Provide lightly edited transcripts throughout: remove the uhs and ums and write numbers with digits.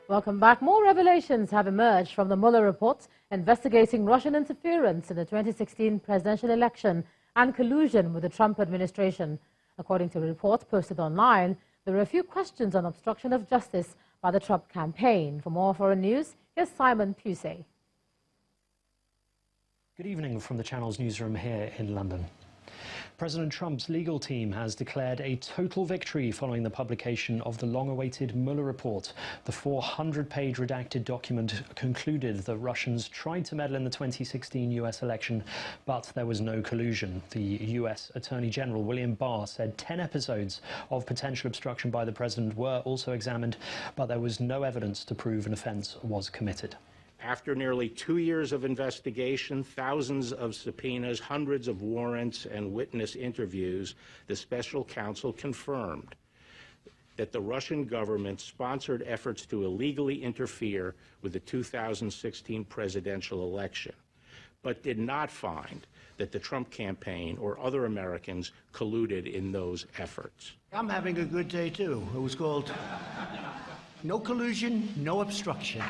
Welcome back. More revelations have emerged from the Mueller report investigating Russian interference in the 2016 presidential election and collusion with the Trump administration. According to a report posted online, there are a few questions on obstruction of justice by the Trump campaign. For more foreign news, here's Simon Pusey. Good evening from the Channel's newsroom here in London. President Trump's legal team has declared a total victory following the publication of the long-awaited Mueller report. The 400-page redacted document concluded that Russians tried to meddle in the 2016 U.S. election, but there was no collusion. The U.S. Attorney General William Barr said 10 episodes of potential obstruction by the president were also examined, but there was no evidence to prove an offense was committed. After nearly 2 years of investigation, thousands of subpoenas, hundreds of warrants, and witness interviews, the special counsel confirmed that the Russian government sponsored efforts to illegally interfere with the 2016 presidential election, but did not find that the Trump campaign or other Americans colluded in those efforts. I'm having a good day, too. It was called No Collusion, No Obstruction.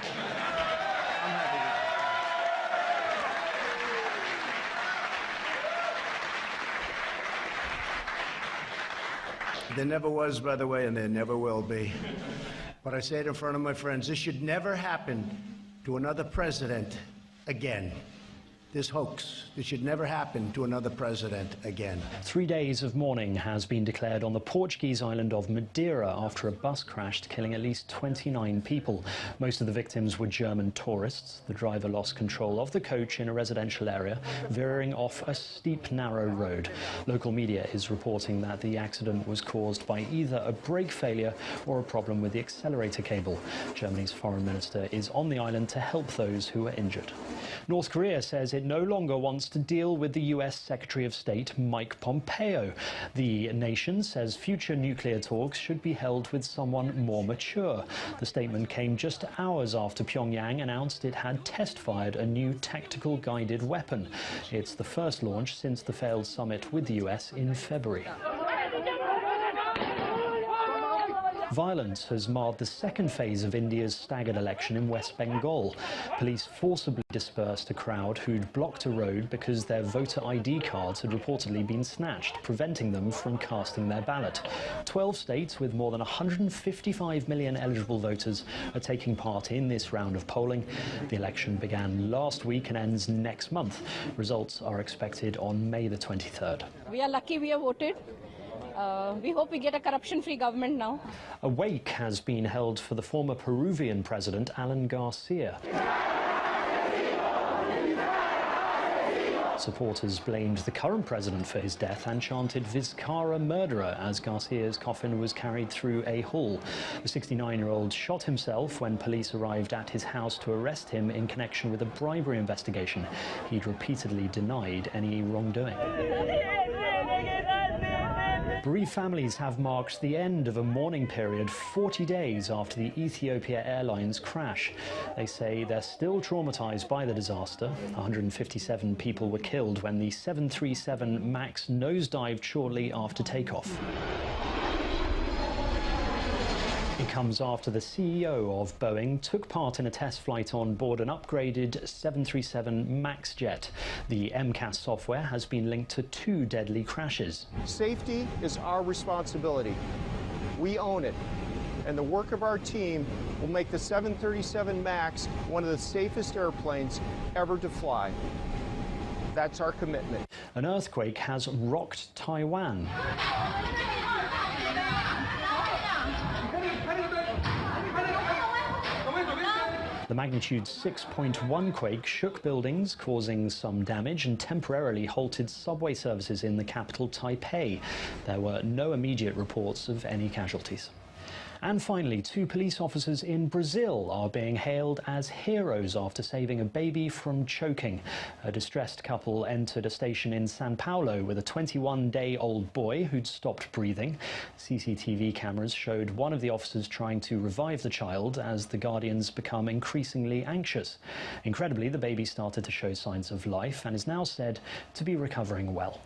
There never was, by the way, and there never will be. But I say it in front of my friends, this should never happen to another president again. This hoax, this should never happen to another president again. 3 days of mourning has been declared on the Portuguese island of Madeira after a bus crashed, killing at least 29 people. Most of the victims were German tourists. The driver lost control of the coach in a residential area, veering off a steep, narrow road. Local media is reporting that the accident was caused by either a brake failure or a problem with the accelerator cable. Germany's foreign minister is on the island to help those who are injured. North Korea says it no longer wants to deal with the U.S. Secretary of State Mike Pompeo. The nation says future nuclear talks should be held with someone more mature. The statement came just hours after Pyongyang announced it had test-fired a new tactical guided weapon. It's the first launch since the failed summit with the U.S. in February. Violence has marred the second phase of India's staggered election in West Bengal. Police forcibly dispersed a crowd who'd blocked a road because their voter ID cards had reportedly been snatched, preventing them from casting their ballot. 12 states with more than 155 million eligible voters are taking part in this round of polling. The election began last week and ends next month. Results are expected on May the 23rd. We are lucky we have voted. We hope we get a corruption-free government now. A wake has been held for the former Peruvian president, Alan Garcia. Supporters blamed the current president for his death and chanted "Vizcarra murderer" as Garcia's coffin was carried through a hall. The 69-year-old shot himself when police arrived at his house to arrest him in connection with a bribery investigation. He'd repeatedly denied any wrongdoing. Bereaved families have marked the end of a mourning period 40 days after the Ethiopia Airlines crash. They say they're still traumatized by the disaster. 157 people were killed when the 737 MAX nosedived shortly after takeoff. It comes after the CEO of Boeing took part in a test flight on board an upgraded 737 MAX jet. The MCAS software has been linked to 2 deadly crashes. Safety is our responsibility. We own it. And the work of our team will make the 737 MAX one of the safest airplanes ever to fly. That's our commitment. An earthquake has rocked Taiwan. The magnitude 6.1 quake shook buildings, causing some damage and temporarily halted subway services in the capital, Taipei. There were no immediate reports of any casualties. And finally, 2 police officers in Brazil are being hailed as heroes after saving a baby from choking. A distressed couple entered a station in São Paulo with a 21-day-old boy who'd stopped breathing. CCTV cameras showed one of the officers trying to revive the child as the guardians become increasingly anxious. Incredibly, the baby started to show signs of life and is now said to be recovering well.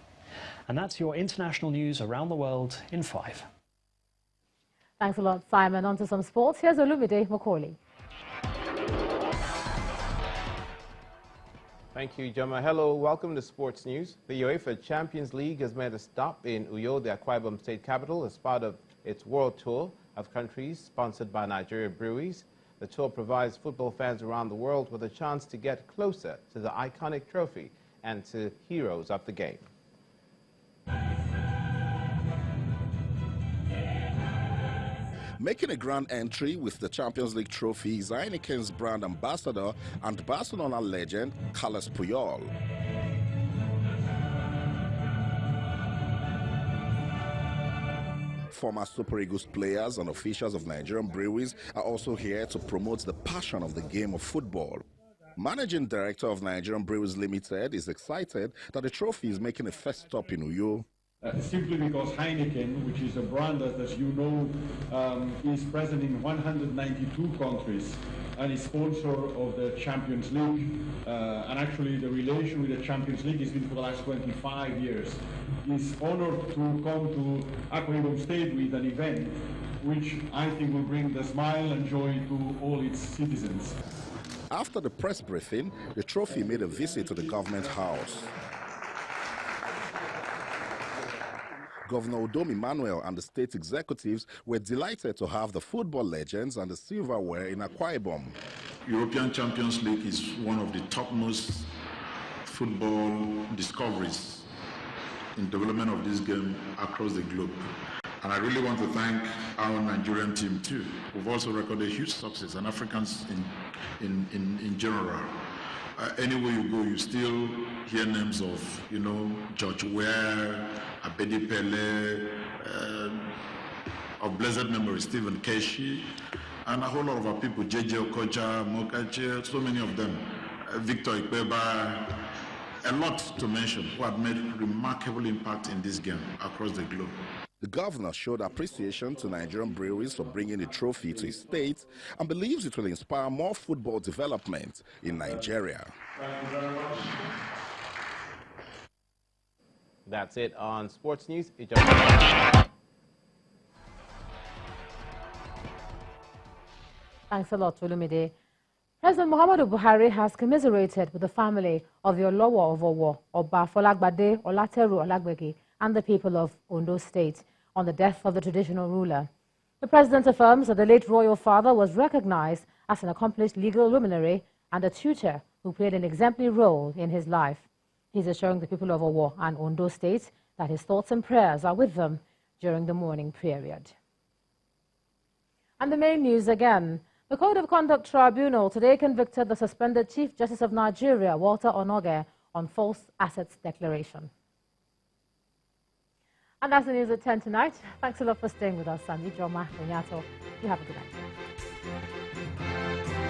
And that's your international news around the world in 5. Thanks a lot, Simon. On to some sports. Here's Olumide Macaulay. Thank you, Jama. Hello, welcome to Sports News. The UEFA Champions League has made a stop in Uyo, the Akwa Ibom state capital, as part of its world tour of countries sponsored by Nigeria Breweries. The tour provides football fans around the world with a chance to get closer to the iconic trophy and to heroes of the game. Making a grand entry with the Champions League trophy is Heineken's brand ambassador and Barcelona legend Carles Puyol. Former Super Eagles players and officials of Nigerian breweries are also here to promote the passion of the game of football. Managing Director of Nigerian Breweries Limited is excited that the trophy is making a first stop in Uyo. Simply because Heineken, which is a brand that, as you know, is present in 192 countries and is sponsor of the Champions League, and actually the relation with the Champions League has been for the last 25 years, is honored to come to Akwa Ibom State with an event which I think will bring the smile and joy to all its citizens. After the press briefing, the trophy made a visit to the government house. Governor Udom Emmanuel and the state executives were delighted to have the football legends and the silverware in Akwa Ibom. European Champions League is one of the topmost football discoveries in development of this game across the globe. And I really want to thank our Nigerian team too. We've also recorded huge success, and Africans in general. Anywhere you go, you still hear names of, George Weah, Abedi Pele, of blessed memory, Stephen Keshi, and a whole lot of our people, JJ Okocha, Mokache, so many of them, Victor Ikpeba, a lot to mention, who have made remarkable impact in this game across the globe. The governor showed appreciation to Nigerian breweries for bringing the trophy to his state and believes it will inspire more football development in Nigeria. Thank you very much. That's it on Sports News. Thanks a lot, Olumide. President Muhammadu Buhari has commiserated with the family of the Olowo of Owo, Oba Folagbade Olateru Olagbegi, and the people of Ondo State on the death of the traditional ruler. The president affirms that the late royal father was recognized as an accomplished legal luminary and a tutor who played an exemplary role in his life. He's assuring the people of Owo and Ondo State that his thoughts and prayers are with them during the mourning period. And the main news again. The Code of Conduct Tribunal today convicted the suspended Chief Justice of Nigeria, Walter Onoge, on false assets declaration. And that's the news at 10 tonight. Thanks a lot for staying with us. I'm Ijoma Onyato. You have a good night.